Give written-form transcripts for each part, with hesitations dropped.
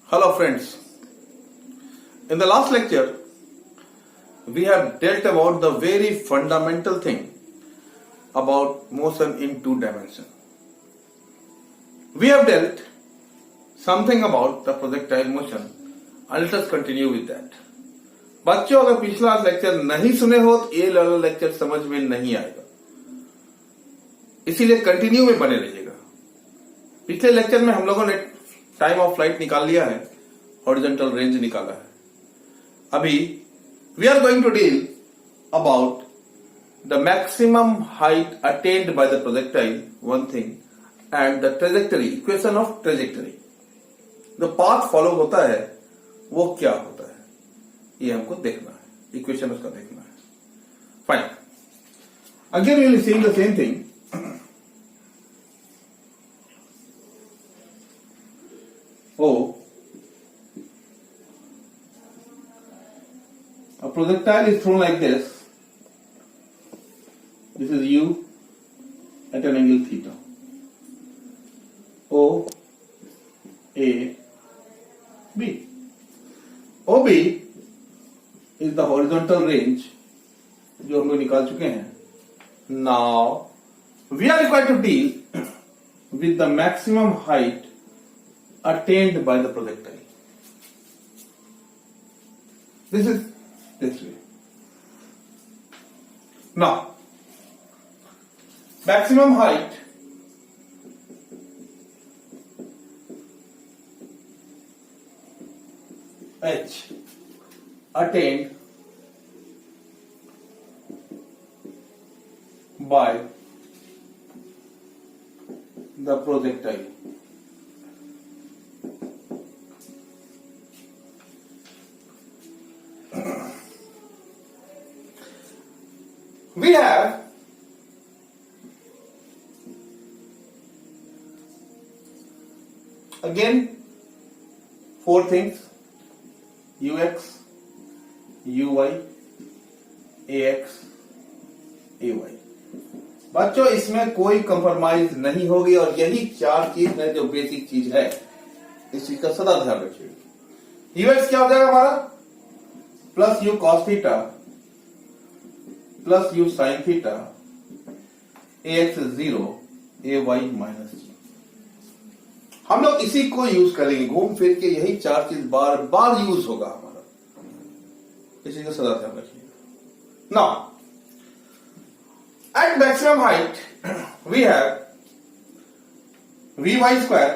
Hello friends, in the last lecture we have dealt about the very fundamental thing about motion in two dimensions. We have dealt something about the projectile motion and let us continue with that. बच्चों अगर पिछला lecture नहीं सुने हो तो ये वाला lecture समझ में नहीं आएगा, इसीलिए कंटिन्यू में बने रहिएगा। पिछले लेक्चर में हम लोगों ने टाइम ऑफ फ्लाइट निकाल लिया है, हॉरिजॉन्टल रेंज निकाला है। अभी we are going to deal about the maximum height attained by the projectile, one thing, and the trajectory, equation of trajectory. जो पाथ फॉलो होता है वो क्या होता है, ये हमको देखना है, इक्वेशन उसका देखना है। Fine, again we will see the same thing. O, a projectile is thrown like this. This is U at an angle theta. O, A, B. OB is the horizontal range जो हम लोग निकाल चुके हैं। Now we are required to deal with the maximum height attained by the projectile. This is this way. Now, maximum height h attained by the projectile. We have again four things: ux, uy, ax, ay। बच्चों इसमें कोई compromise नहीं होगी और यही चार चीज है जो बेसिक चीज है, इस चीज का सदा ध्यान रखिएगा। ux क्या हो जाएगा हमारा? Plus u cos theta plus u sine theta, a x 0, a y minus g. हम लोग इसी को यूज करेंगे, घूम फिर के यही चार चीज बार बार यूज होगा हमारा, इसी का सदा ध्यान रखिएगा। Now at maximum height we have v y square,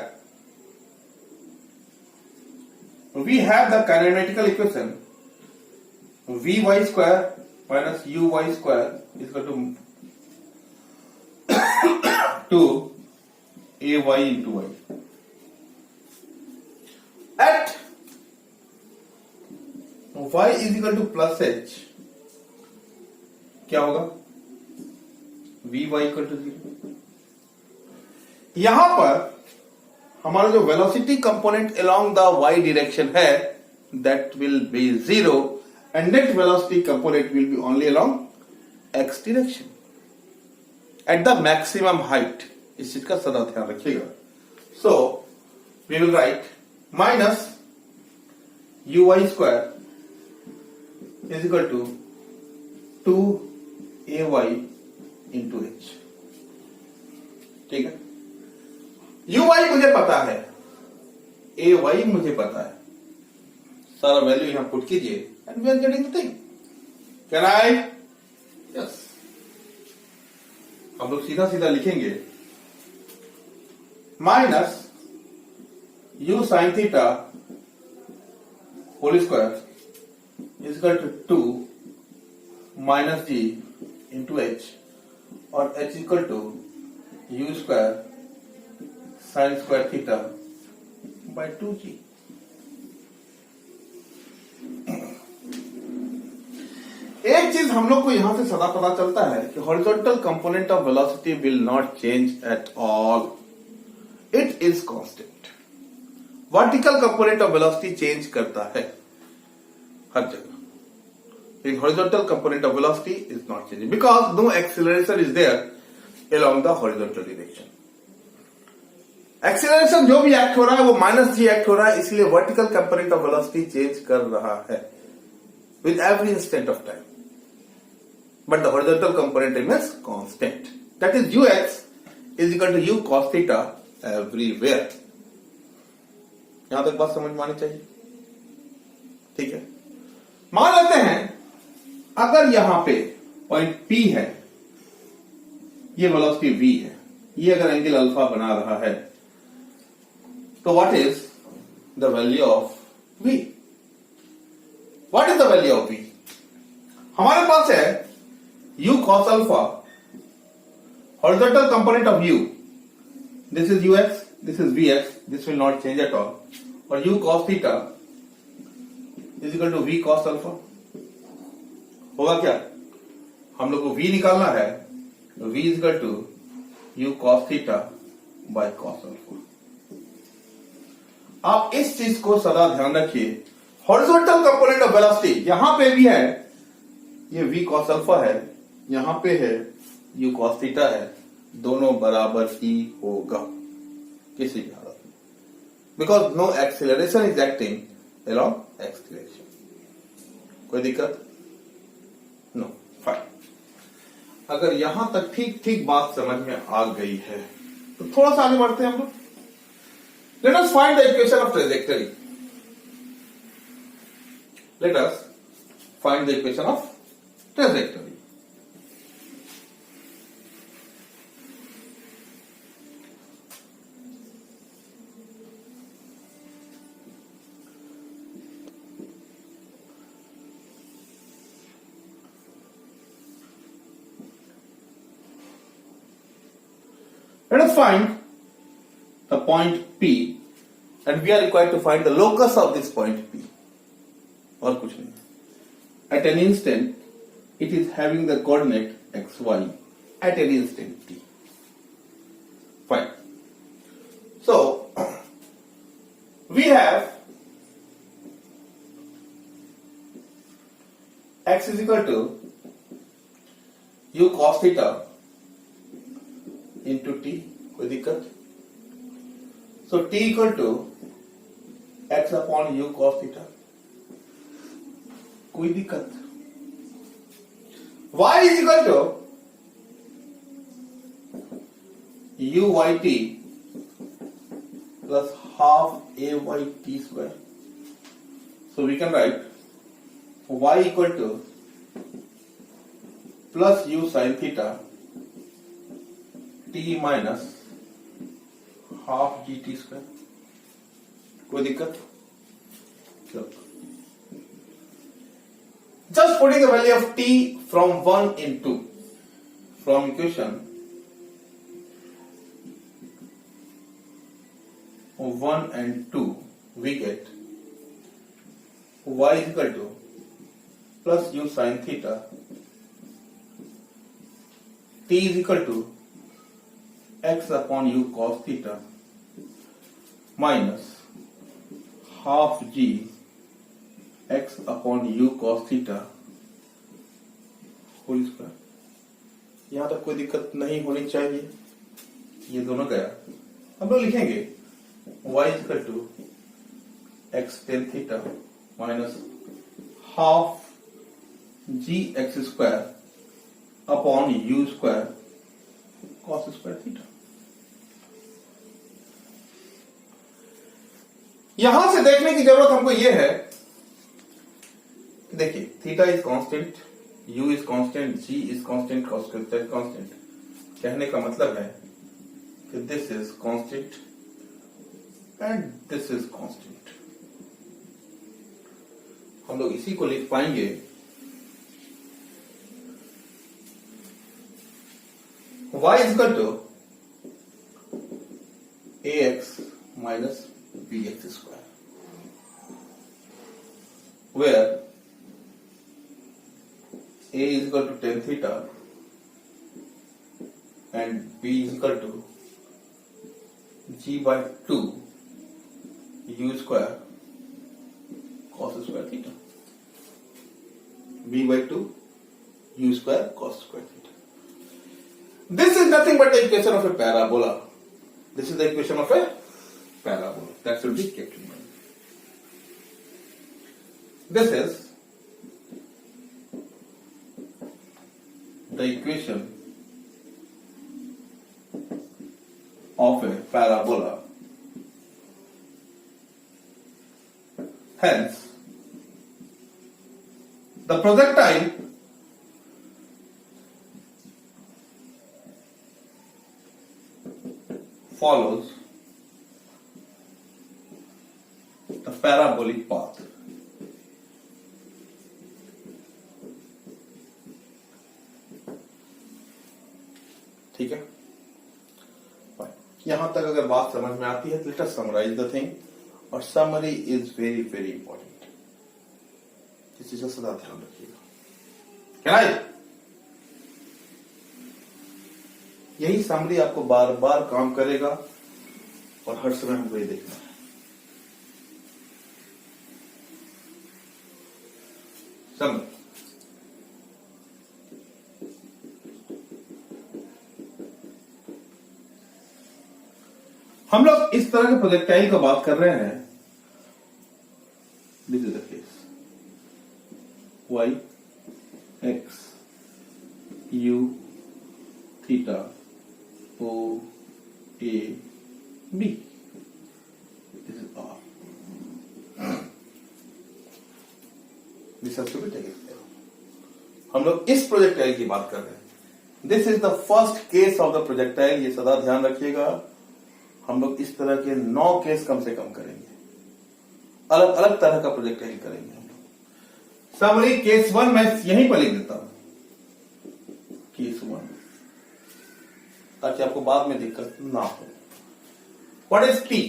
we have the kinematical equation v y square minus uy square is equal to ay into y. At y is equal to plus h क्या होगा? vy equal to 0। यहां पर हमारा जो velocity component along the y direction है that will be 0 and net velocity component will be only along x direction at the maximum height। इस चीज का सदा ध्यान रखिएगा। So we will write minus uy square is equal to 2ay into h। ठीक है, uy मुझे पता है, ay मुझे पता है, सारा वैल्यू यहां पुट कीजिए and we are getting the thing. Can I? Yes. हम लोग सीधा सीधा लिखेंगे minus u sine theta whole square is equal to 2 minus g into h और h equal to u square sine square theta by 2g। एक चीज हम लोग को यहां से सदा पता चलता है कि horizontal component of velocity will not change at all, it is constant. Vertical component of velocity change करता है हर जगह, लेकिन horizontal component of velocity is not changing because no acceleration is there along the horizontal direction। Acceleration जो भी act हो रहा है वो माइनस जी एक्ट हो रहा है, इसलिए vertical component of velocity change कर रहा है with every instant of time, but the horizontal component remains constant, that is u x is equal to u cos theta everywhere. यहां तक बात समझ में आनी चाहिए, ठीक है। मान लेते हैं अगर यहां पे पॉइंट P है, ये वेलोसिटी v है, ये अगर एंगल अल्फा बना रहा है, तो what is the value of v? What is the value of v? हमारे पास है u cos alpha, horizontal component of u, this is ux, this is vx, this will not change at all, और u cos theta is equal to v cos alpha. होगा क्या? हम लोग को v निकालना है, तो v is equal to u cos theta by cos alpha. आप इस चीज को सदा ध्यान रखिए, हॉरिजॉन्टल कंपोनेंट ऑफ वेलोसिटी यहां पे भी है, ये v cos अल्फा है, यहां पे है u cos थीटा है, दोनों बराबर ही होगा किसी भी हालत में, because no acceleration is acting along x direction. कोई दिक्कत? No, fine. अगर यहां तक ठीक ठीक बात समझ में आ गई है तो थोड़ा सा आगे बढ़ते हैं हम लोग। Let us find the equation of trajectory. Let us find the equation of trajectory. Let us find the point P and we are required to find the locus of this point P. और कुछ नहीं. At an instant it is having the coordinate xy at an instant t. Fine. So we have x is equal to u cos theta into t, कोई दिक्कत? So t equal to x upon u cos theta, कोई दिक्कत? y is equal to u yt plus half a yt square. So we can write y equal to plus u sin theta t minus half gt square. कोई दिक्कत? Just putting the value of t from 1 into from equation 1 and 2 we get y is equal to plus u sin theta t is equal to x upon u cos theta minus half g x upon u cos theta whole square. यहां तक कोई दिक्कत नहीं होनी चाहिए, ये दोनों गया। हम लोग लिखेंगे y is equal to x tan theta minus half g x square upon u square cos square theta। यहां से देखने की जरूरत हमको यह है कि देखिए theta is constant, u is constant, g is constant, cos square constant. कहने का मतलब है कि this is constant and this is constant. हम लोग इसी को लिख पाएंगे y is equal to ax minus bx square, where a is equal to tan theta and b is equal to g by 2 u square cos square theta, b by 2 u square cos square theta. This is nothing but the equation of a parabola. This is the equation of a parabola. That should be kept in mind. This is the equation of a parabola. Hence, the projectile follows the parabolic path. ठीक है, यहां तक अगर बात समझ में आती है, let us summarise the thing, और summary is very very important. इस चीज का सदा ध्यान रखिएगा। क्या है? यही समरी आपको बार बार काम करेगा और हर समय हमको ये देखना है। समझ, हम लोग इस तरह के प्रोजेक्टाइल का बात कर रहे हैं। This is the case y x u theta O A B, this is R, this has to be taken care. हम लोग इस प्रोजेक्टाइल की बात कर रहे हैं। This is the first case of the projectile. ये सदा ध्यान रखिएगा। हम लोग इस तरह के 9 केस कम से कम करेंगे, अलग अलग तरह का प्रोजेक्टाइल करेंगे हम लोग। समरी केस 1 मैं यहीं पर लिख देता हूं, केस 1, ताकि आपको बाद में दिक्कत ना हो। What is t?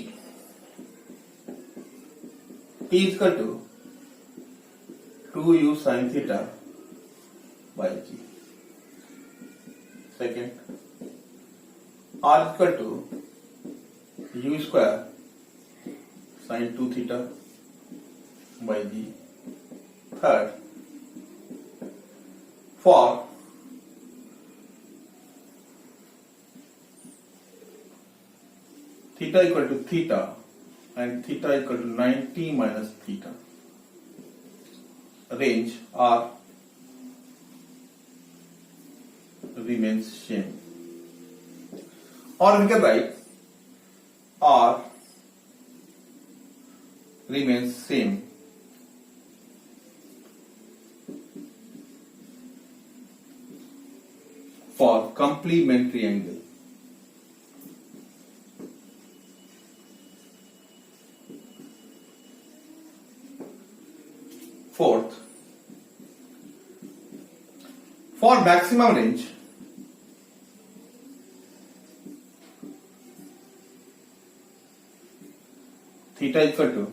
T is equal to 2u sin theta by g. Second, r is equal to u square sin 2 theta by g. Third, for theta equal to theta and theta equal to 90 minus theta, range R remains same, or we can write R remains same for complementary angle. Fourth, for maximum range, theta equal to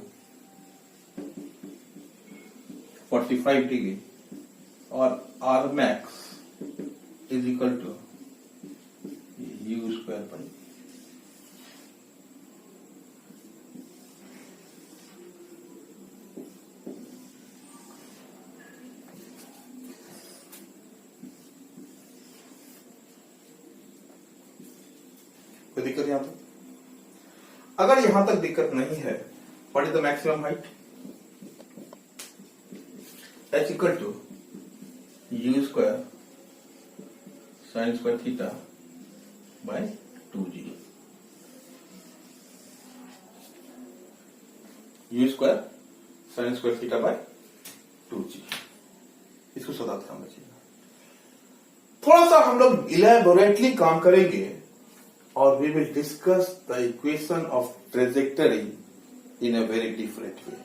45 degree, or R max is equal to u square by. कोई दिक्कत यहां तक? अगर यहां तक दिक्कत नहीं है, what is the maximum height? h equal to u square sine square theta by 2g, u square sine square theta by 2g। इसको सदा ध्यान रखिएगा। थोड़ा सा हम लोग इलेबोरेटली काम करेंगे और we will discuss the equation of trajectory in a very different way.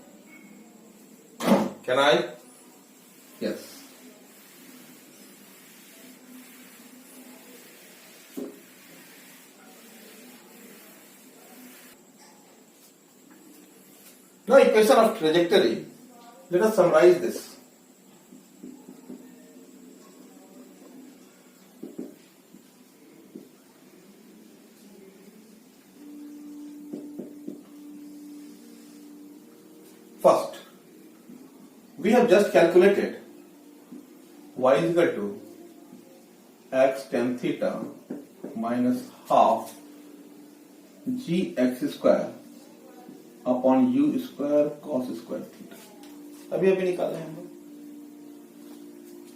Can I? Yes. Now, equation of trajectory, let us summarize this. First, we have just calculated y is equal to x tan theta minus half g x square upon u square cos square theta. अभी अभी निकाले हम लोग।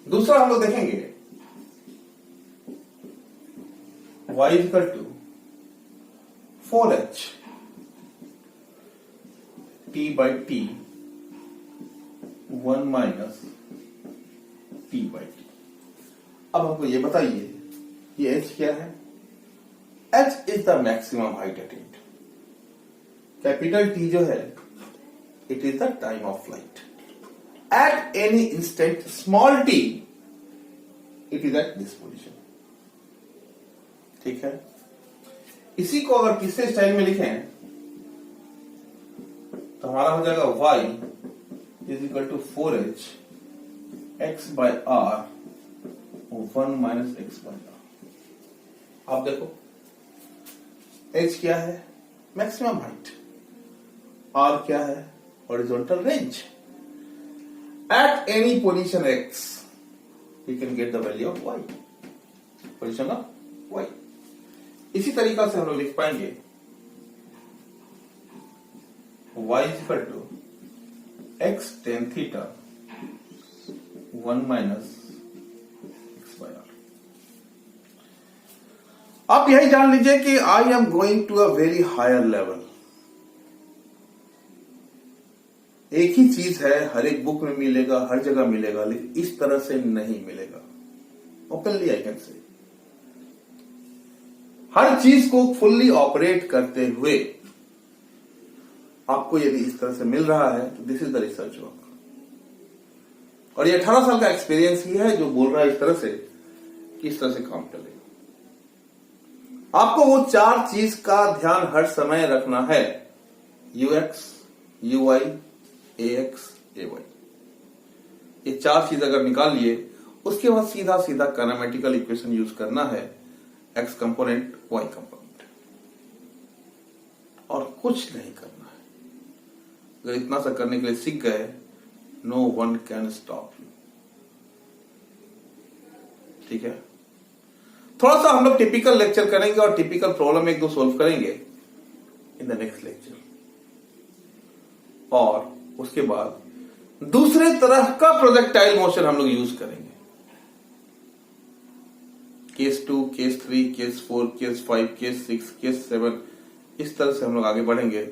दूसरा हम लोग देखेंगे y equal to 4h t by t 1 minus t by t. अब हमको ये बताइए ये h क्या है? h is the maximum height attained. Capital T जो है it is the time of flight. At any instant small t it is at this position. ठीक है, इसी को अगर तीसरे स्टाइल में लिखें तो हमारा हो जाएगा y is equal to 4h x बाय r 1 minus x by r। आप देखो h क्या है? Maximum height. r क्या है? Horizontal range. At any position x we can get the value of y, position of y। इसी तरीका से हम लोग लिख पाएंगे y equal to x tan theta 1 minus x by r। आप यही जान लीजिए कि I am going to a very higher level. एक ही चीज है, हर एक बुक में मिलेगा, हर जगह मिलेगा, लेकिन इस तरह से नहीं मिलेगा। ओपनली आई कैन से हर चीज को फुल्ली ऑपरेट करते हुए आपको यदि इस तरह से मिल रहा है तो this is the research work. और ये 18 साल का एक्सपीरियंस ही है जो बोल रहा है इस तरह से कि इस तरह से काम चलेगा। आपको वो 4 चीज का ध्यान हर समय रखना है, यूएक्स, यूआई, एएक्स, एवाई। ये 4 चीज अगर निकाल लिए उसके बाद सीधा सीधा काइनेमेटिकल इक्वेशन यूज करना है, एक्स कंपोनेंट वाई कंपोनेंट, और कुछ नहीं करना है। अगर इतना सा करने के लिए सीख गए, no one can stop you. ठीक है, थोड़ा सा हम लोग टिपिकल लेक्चर करेंगे और टिपिकल प्रॉब्लम 1-2 सोल्व करेंगे इन द नेक्स्ट लेक्चर। और उसके बाद दूसरे तरह का प्रोजेक्टाइल मोशन हम लोग यूज करेंगे। Case 2, case 3, case 4, case 5, case 6, case 7, इस तरह से हम लोग आगे बढ़ेंगे।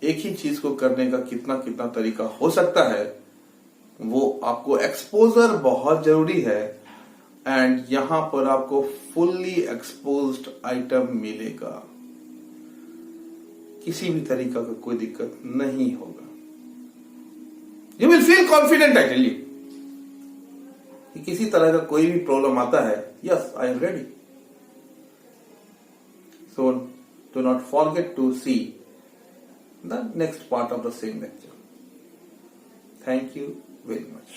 एक ही चीज को करने का कितना कितना तरीका हो सकता है वो आपको एक्सपोजर बहुत जरूरी है। एंड यहां पर आपको फुल्ली एक्सपोज्ड आइटम मिलेगा, किसी भी तरीका का कोई दिक्कत नहीं होगा। You will feel confident, I tell you, कि किसी तरह का कोई भी प्रॉब्लम आता है, yes I am ready. So do not forget to see the next part of the same lecture. Thank you very much.